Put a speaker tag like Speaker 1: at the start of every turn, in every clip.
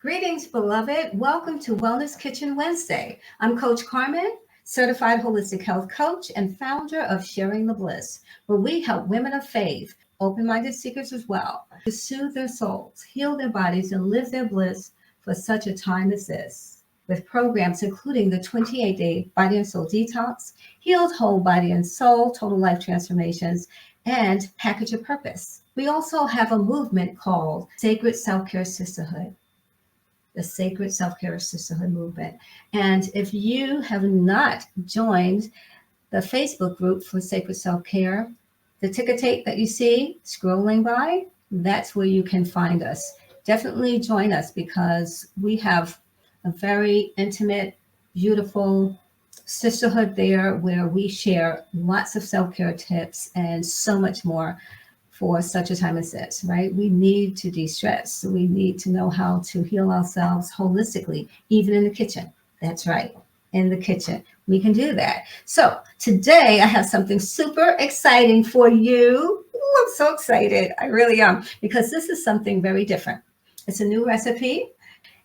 Speaker 1: Greetings, beloved. Welcome to Wellness Kitchen Wednesday. I'm Coach Carmen, certified holistic health coach and founder of Sharing the Bliss, where we help women of faith, open-minded seekers as well, to soothe their souls, heal their bodies, and live their bliss for such a time as this. With programs including the 28-day Body and Soul Detox, Healed Whole Body and Soul, Total Life Transformations, and Package of Purpose. We also have a movement called Sacred Self-Care Sisterhood. The Sacred Self-Care Sisterhood movement. And if you have not joined the Facebook group for Sacred Self-Care, the ticker tape that you see scrolling by, that's where you can find us. Definitely join us because we have a very intimate, beautiful sisterhood there where we share lots of self-care tips and so much more for such a time as this, right? We need to de-stress. So we need to know how to heal ourselves holistically, even in the kitchen. That's right, in the kitchen. We can do that. So today I have something super exciting for you. Ooh, I'm so excited. I really am, because this is something very different. It's a new recipe.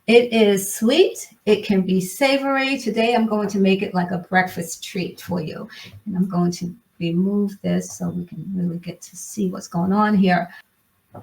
Speaker 1: It is sweet. It can be savory. Today I'm going to make it like a breakfast treat for you. And I'm going to remove this so we can really get to see what's going on here.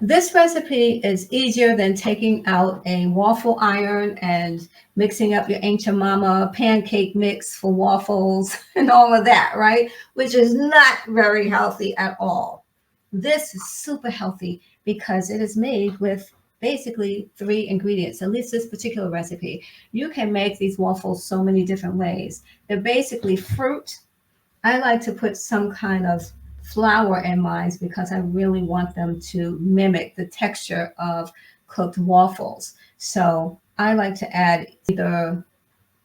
Speaker 1: This recipe is easier than taking out a waffle iron and mixing up your ancient mama pancake mix for waffles and all of that, right? Which is not very healthy at all. This is super healthy because it is made with basically 3 ingredients, at least this particular recipe. You can make these waffles so many different ways. They're basically fruit. I like to put some kind of flour in mine because I really want them to mimic the texture of cooked waffles. So I like to add either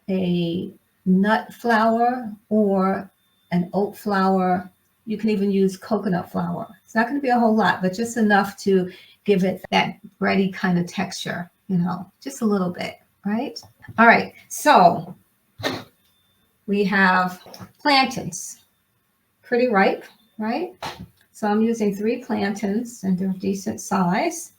Speaker 1: a nut flour or an oat flour. You can even use coconut flour. It's not going to be a whole lot, but just enough to give it that bready kind of texture, just a little bit, right? All right, so we have plantains, pretty ripe, right? So I'm using 3 plantains and they're decent size.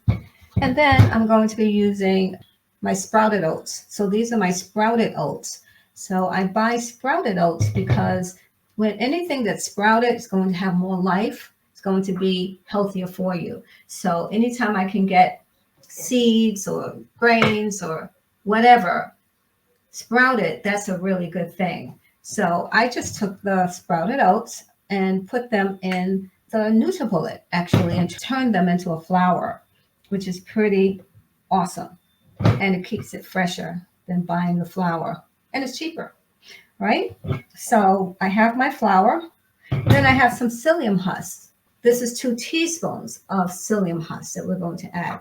Speaker 1: And then I'm going to be using my sprouted oats. So these are my sprouted oats. So I buy sprouted oats because when anything that's sprouted is going to have more life, it's going to be healthier for you. So anytime I can get seeds or grains or whatever sprouted, that's a really good thing. So I just took the sprouted oats and put them in the NutriBullet actually and turned them into a flour, which is pretty awesome. And it keeps it fresher than buying the flour. And it's cheaper, right? So I have my flour. Then I have some psyllium husk. This is 2 teaspoons of psyllium husk that we're going to add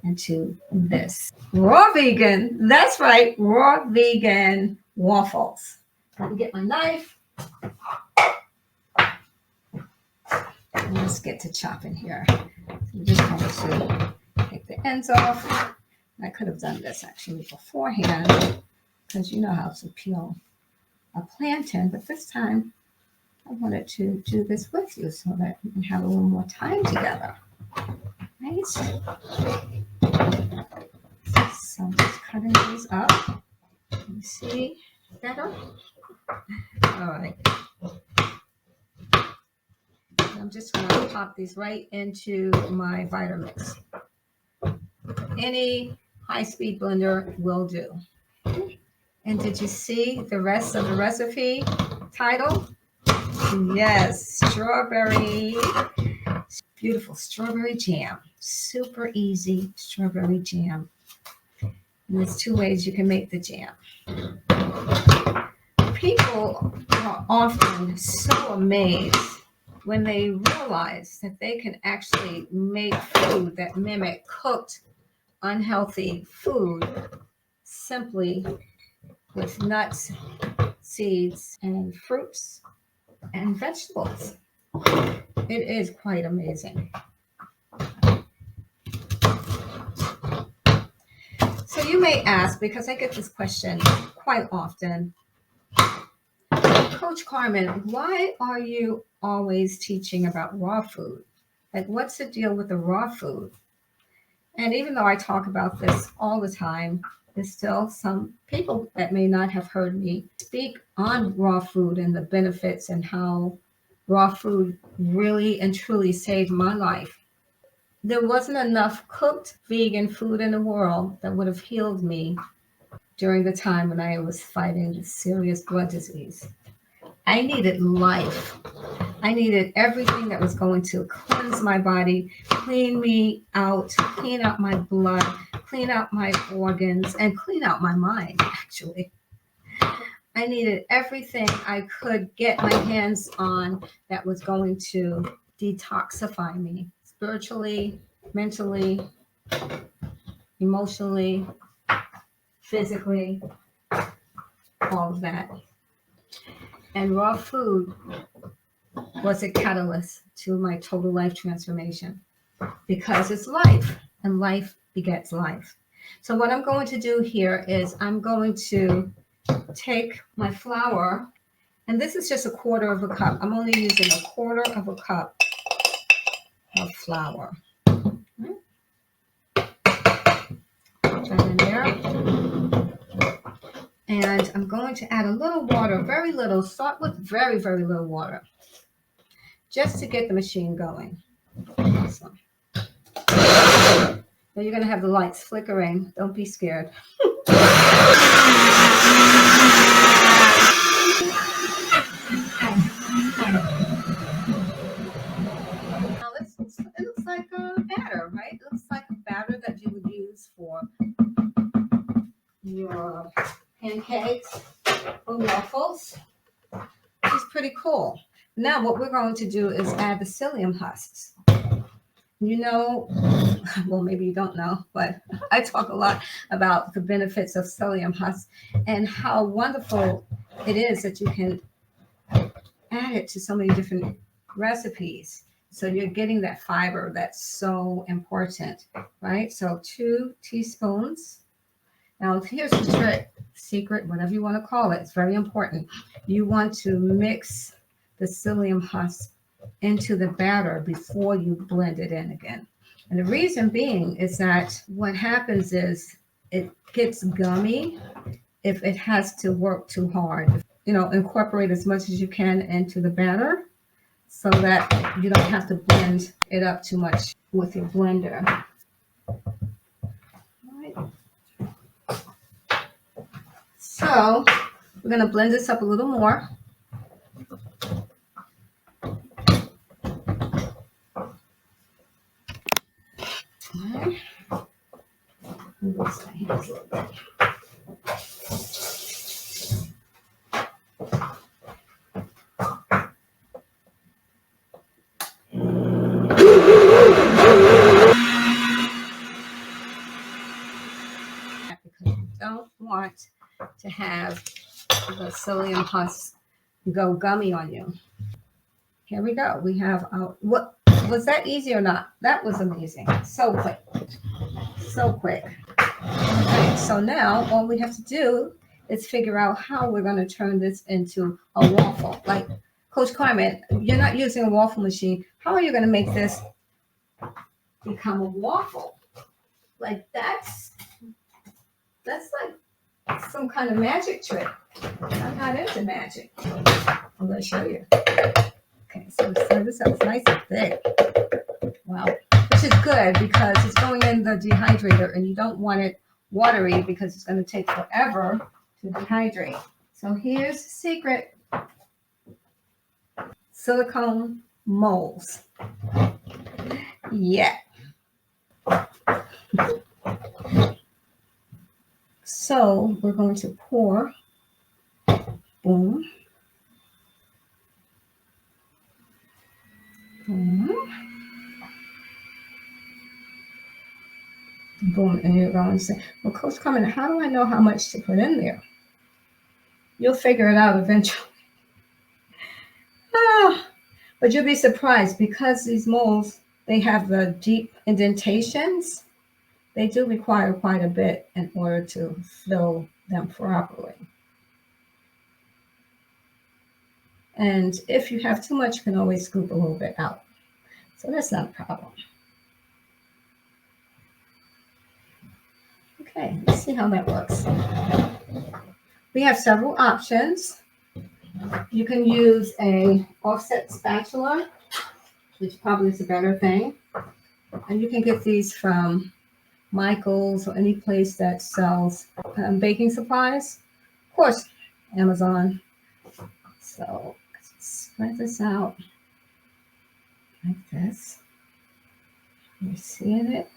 Speaker 1: into this. Raw vegan, that's right, raw vegan waffles. Let me get my knife. Let's get to chopping here. I'm just going to take the ends off. I could have done this actually beforehand because you know how to peel a plantain, but this time I wanted to do this with you so that we can have a little more time together. Right? So I'm just cutting these up. Let me see better. All right. I'm just going to pop these right into my Vitamix. Any high-speed blender will do. And did you see the rest of the recipe title? Yes, strawberry, beautiful strawberry jam. Super easy strawberry jam. And there's 2 ways you can make the jam. People are often so amazed when they realize that they can actually make food that mimic cooked, unhealthy food simply with nuts, seeds, and fruits and vegetables. It is quite amazing. So you may ask, because I get this question quite often, Coach Carmen, why are you always teaching about raw food? Like, what's the deal with the raw food? And even though I talk about this all the time, there's still some people that may not have heard me speak on raw food and the benefits and how raw food really and truly saved my life. There wasn't enough cooked vegan food in the world that would have healed me during the time when I was fighting serious blood disease. I needed life. I needed everything that was going to cleanse my body, clean me out, clean out my blood, clean out my organs, and clean out my mind, actually. I needed everything I could get my hands on that was going to detoxify me spiritually, mentally, emotionally, physically, all of that. And raw food was a catalyst to my total life transformation because it's life and life begets life. So what I'm going to do here is I'm going to take my flour, and this is just a quarter of a cup. I'm only using a quarter of a cup of flour. Put that in there. And I'm going to add a little water, very little. Start with very, very little water, just to get the machine going. Awesome. Now you're going to have the lights flickering. Don't be scared. Now it looks like a batter, right? It looks like a batter that you would use for your pancakes or waffles, which is pretty cool. Now what we're going to do is add the psyllium husks. You know, well, maybe you don't know, but I talk a lot about the benefits of psyllium husks and how wonderful it is that you can add it to so many different recipes. So you're getting that fiber that's so important, right? So 2 teaspoons. Now here's the trick, secret, whatever you want to call it. It's very important. You want to mix the psyllium husk into the batter before you blend it in again. And the reason being is that what happens is it gets gummy if it has to work too hard. You know, incorporate as much as you can into the batter so that you don't have to blend it up too much with your blender. All right. So we're going to blend this up a little more. All right. Because you don't want to have the psyllium husk go gummy on you. Here we go. We have our, what was that easy or not? That was amazing. So quick. So quick. Okay, so now all we have to do is figure out how we're going to turn this into a waffle. Like Coach Carmen, you're not using a waffle machine. How are you going to make this become a waffle? Like that's like some kind of magic trick. I'm not into magic. I'm going to show you. Okay, so stir this up. It's nice and thick. Wow. Which is good because it's going in the dehydrator and you don't want it watery because it's going to take forever to dehydrate. So here's the secret. Silicone molds. Yeah. So we're going to pour. Boom. Boom. Boom. And you're going to say, well, Coach Carmen, how do I know how much to put in there? You'll figure it out eventually. But you'll be surprised because these molds, they have the deep indentations. They do require quite a bit in order to fill them properly. And if you have too much, you can always scoop a little bit out. So that's not a problem. Okay, let's see how that works. We have several options. You can use a offset spatula, which probably is a better thing. And you can get these from Michael's or any place that sells baking supplies. Of course, Amazon. So spread this out like this. You're seeing it?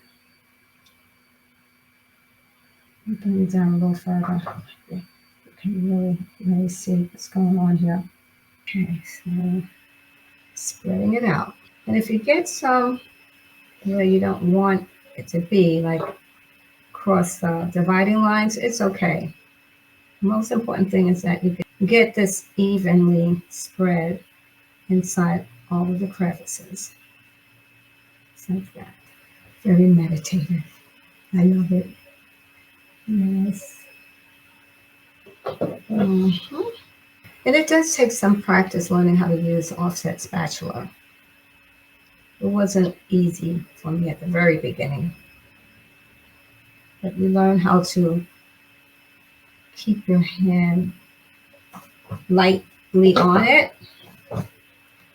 Speaker 1: I'll bring it down a little further. You can really see what's going on here. Okay, so spreading it out. And if you get some where you don't want it to be, like across the dividing lines, it's okay. The most important thing is that you get this evenly spread inside all of the crevices. Just like that. Very meditative. I love it. Yes. Mm-hmm. And it does take some practice learning how to use offset spatula. It wasn't easy for me at the very beginning. But you learn how to keep your hand lightly on it.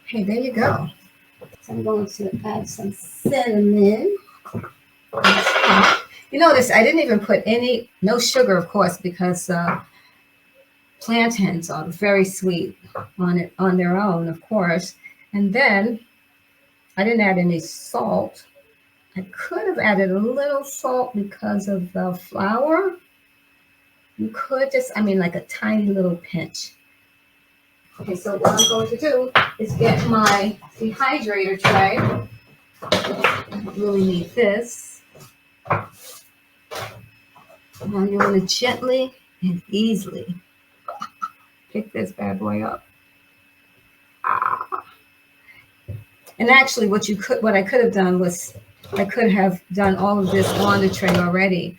Speaker 1: Okay, there you go. So I'm going to add some cinnamon. You notice I didn't even put no sugar, of course, because plantains are very sweet on their own, of course. And then I didn't add any salt. I could have added a little salt because of the flour. You could like a tiny little pinch. Okay, so what I'm going to do is get my dehydrator tray. I really need this. Now you want to gently and easily pick this bad boy up. And actually, what I could have done was I could have done all of this on the tray already,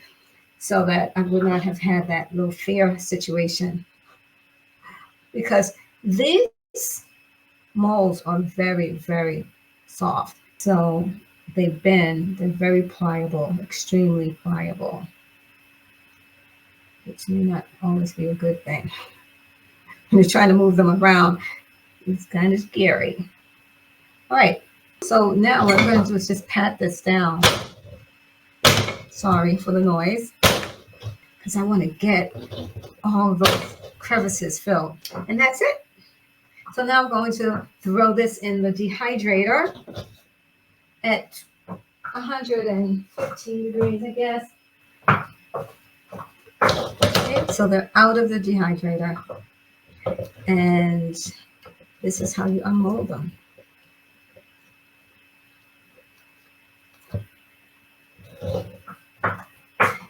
Speaker 1: so that I would not have had that little fear situation. Because these molds are very, very soft. So they're very pliable, extremely pliable, which may not always be a good thing. When you're trying to move them around, it's kind of scary. All right, so now what I'm going to do is just pat this down. Sorry for the noise, because I want to get all of those crevices filled. And that's it. So now I'm going to throw this in the dehydrator at 115 degrees, I guess. Okay, so they're out of the dehydrator. And this is how you unmold them.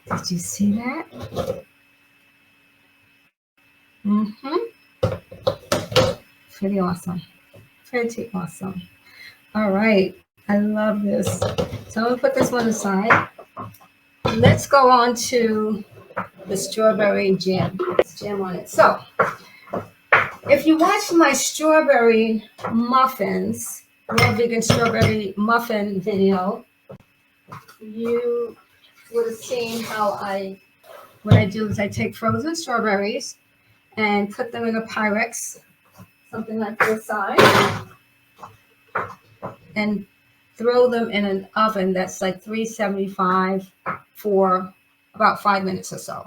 Speaker 1: Did you see that? Pretty awesome. Pretty awesome. All right. I love this. So I'm going to put this one aside. Let's go on to the strawberry jam. Let's jam on it. So if you watch my strawberry muffins, raw vegan strawberry muffin video, you would have seen how what I do is I take frozen strawberries and put them in a Pyrex, something like this size, and throw them in an oven that's like 375 for about 5 minutes or so.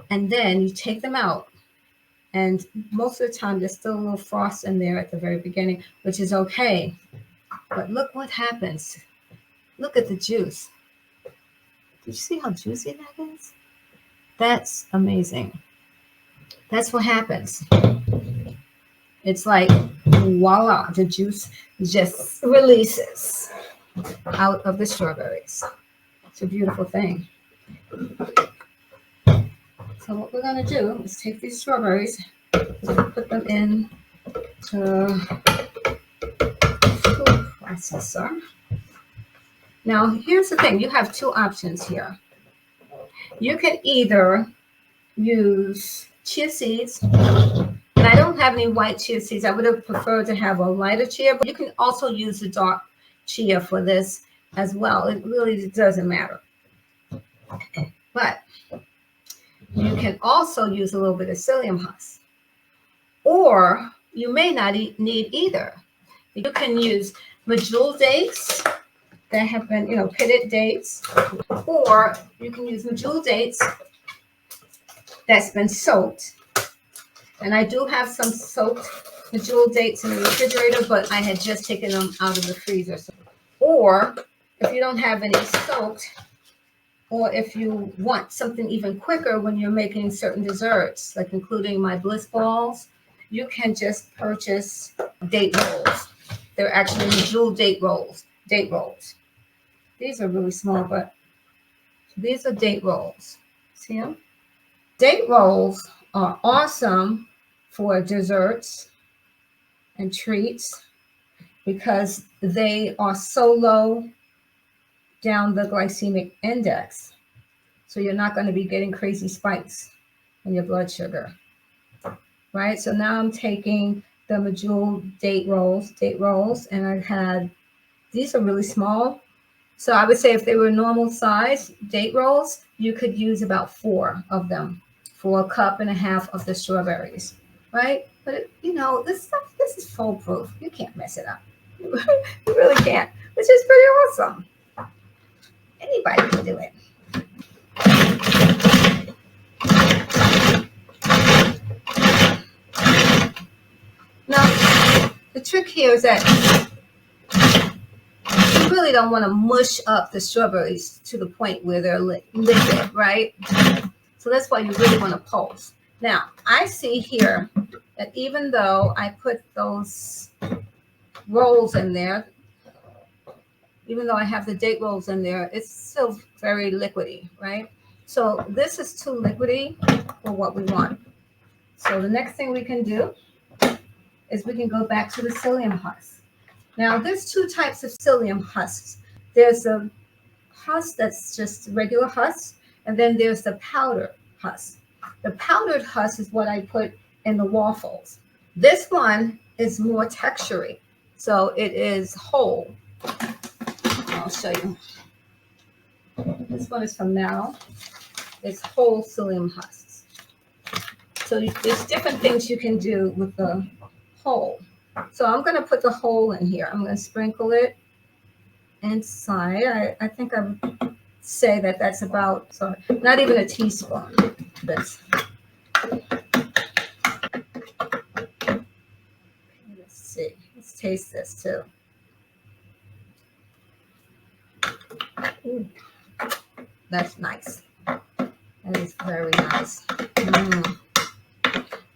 Speaker 1: And then you take them out. And most of the time, there's still a little frost in there at the very beginning, which is okay. But look what happens. Look at the juice. Did you see how juicy that is? That's amazing. That's what happens. It's like, voila, the juice just releases out of the strawberries. It's a beautiful thing. So what we're going to do is take these strawberries, put them in the food processor. Now, here's the thing. You have two options here. You can either use chia seeds. And I don't have any white chia seeds. I would have preferred to have a lighter chia, but you can also use the dark chia for this as well. It really doesn't matter. But you can also use a little bit of psyllium husk, or you may not need either. You can use medjool dates that have been, pitted dates, or you can use medjool dates that's been soaked. And I do have some soaked medjool dates in the refrigerator, but I had just taken them out of the freezer. Or if you don't have any soaked, or if you want something even quicker when you're making certain desserts, like including my bliss balls, you can just purchase date rolls. They're actually medjool date rolls. Date rolls. These are really small, but these are date rolls. See them? Date rolls are awesome for desserts and treats because they are so low down the glycemic index. So you're not going to be getting crazy spikes in your blood sugar, right? So now I'm taking the medjool date rolls, and I had, these are really small. So I would say if they were normal size date rolls, you could use about 4 of them for 1.5 cups of the strawberries, right? But this stuff, this is foolproof. You can't mess it up. You really can't, which is pretty awesome. Anybody can do it. Now, the trick here is that you really don't want to mush up the strawberries to the point where they're liquid, right? So that's why you really want to pulse. Now, I see here that even though I put those rolls in there, even though I have the date rolls in there, it's still very liquidy, right? So this is too liquidy for what we want. So the next thing we can do is we can go back to the psyllium husk. Now, there's 2 types of psyllium husks. There's a husk that's just regular husk, and then there's the powdered husk. The powdered husk is what I put in the waffles. This one is more textury, so it is whole. I'll show you. This one is from Now. It's whole psyllium husks. So there's different things you can do with the whole. So I'm going to put the whole in here. I'm going to sprinkle it inside. I think I would say that that's about, so not even a teaspoon. Let's see. Let's taste this too. Ooh, that's nice. That is very nice.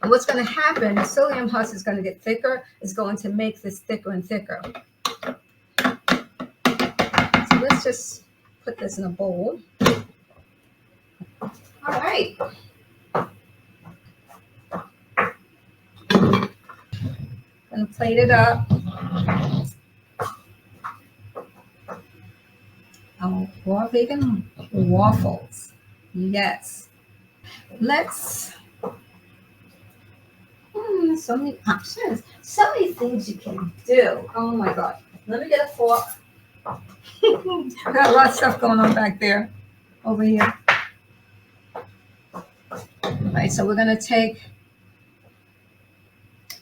Speaker 1: And what's going to happen, the psyllium husk is going to get thicker. It's going to make this thicker and thicker. So let's just put this in a bowl. All right. Gonna plate it up. Raw vegan waffles. Yes. Let's. So many options. So many things you can do. Oh my God. Let me get a fork. I got a lot of stuff going on back there. Over here. All right, so we're going to take,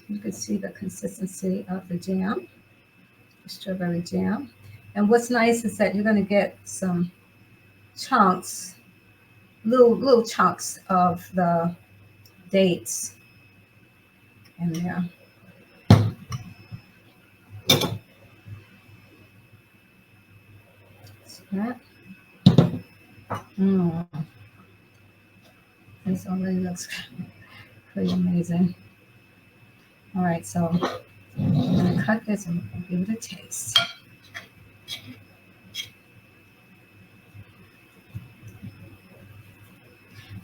Speaker 1: you can see the consistency of the jam, the strawberry jam. And what's nice is that you're going to get some chunks, little chunks of the dates in there. See that? This already looks pretty amazing. All right, so I'm going to cut this and give it a taste.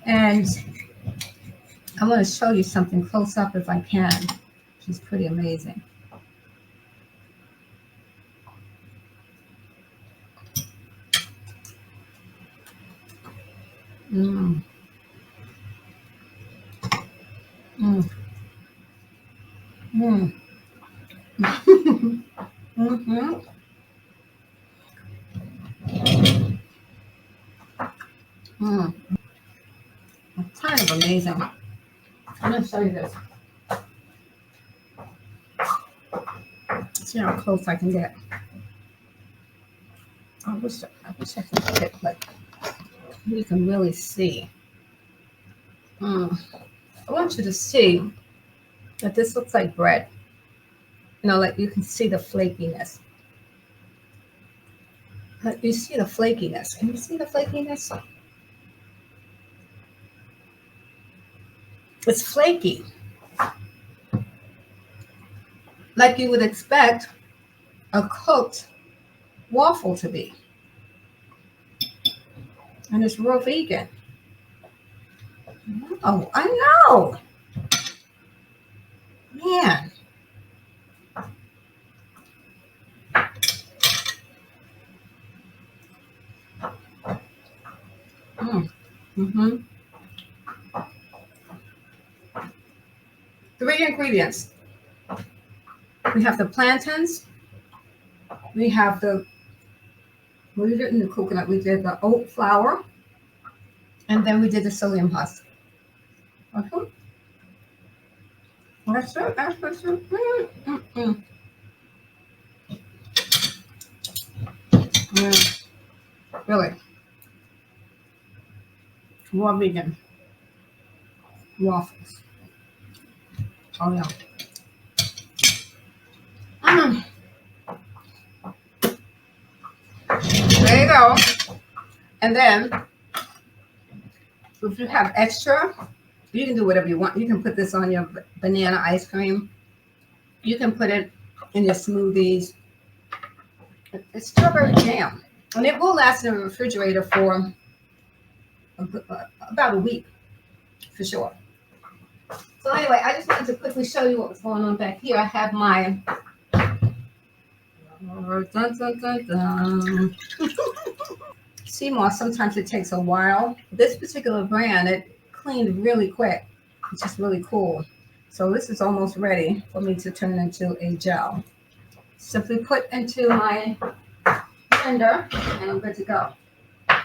Speaker 1: And I want to show you something close up if I can, which is pretty amazing. Mm. Mm. Mm. Mm-hmm. Mm. It's kind of amazing. I'm going to show you this. See how close I can get. I wish I could get, like, you can really see. I want you to see that this looks like bread. You know, like you can see the flakiness. You see the flakiness. Can you see the flakiness? It's flaky. Like you would expect a cooked waffle to be. And it's real vegan. Oh, I know. Man. Mm-hmm. 3 ingredients. We have the plantains. We have we didn't do coconut. We did the oat flour. And then we did the psyllium husk. Okay. That's it. That's it. Really. Raw vegan. Waffles. Oh, yeah. There you go. And then, if you have extra, you can do whatever you want. You can put this on your banana ice cream. You can put it in your smoothies. It's strawberry jam. And it will last in the refrigerator for about a week, for sure. So anyway, I just wanted to quickly show you what was going on back here. I have my Seymour. Sometimes it takes a while. This particular brand, it cleaned really quick, which is really cool. So this is almost ready for me to turn into a gel. Simply put into my blender, and I'm good to go.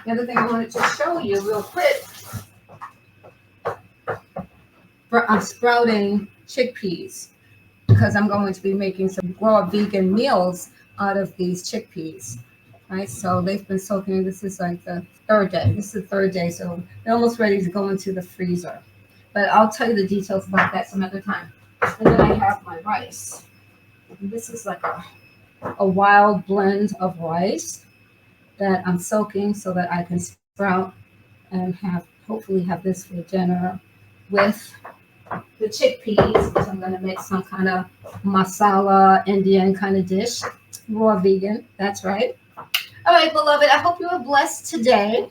Speaker 1: The other thing I wanted to show you real quick, I'm sprouting chickpeas because I'm going to be making some raw vegan meals out of these chickpeas. Right, so they've been soaking. This is like the 3rd day. This is the 3rd day, so they're almost ready to go into the freezer. But I'll tell you the details about that some other time. And then I have my rice. And this is like a wild blend of rice that I'm soaking so that I can sprout and hopefully have this for dinner with the chickpeas, which I'm going to make some kind of masala Indian kind of dish. Raw vegan, that's right. All right, beloved, I hope you are blessed today.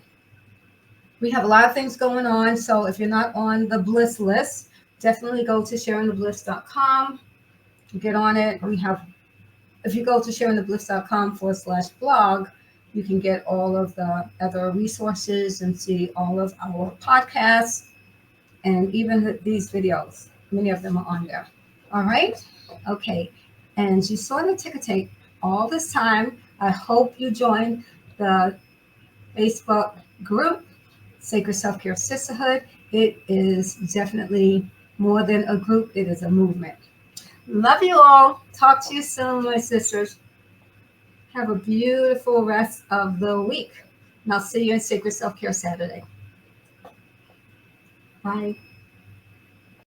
Speaker 1: We have a lot of things going on, so if you're not on the Bliss list, definitely go to sharingthebliss.com. Get on it. If you go to sharingthebliss.com/blog, you can get all of the other resources and see all of our podcasts and even these videos. Many of them are on there. All right? Okay. And you saw the ticker tape all this time. I hope you join the Facebook group, Sacred Self-Care Sisterhood. It is definitely more than a group. It is a movement. Love you all. Talk to you soon, my sisters. Have a beautiful rest of the week. And I'll see you in Sacred Self-Care Saturday. Bye.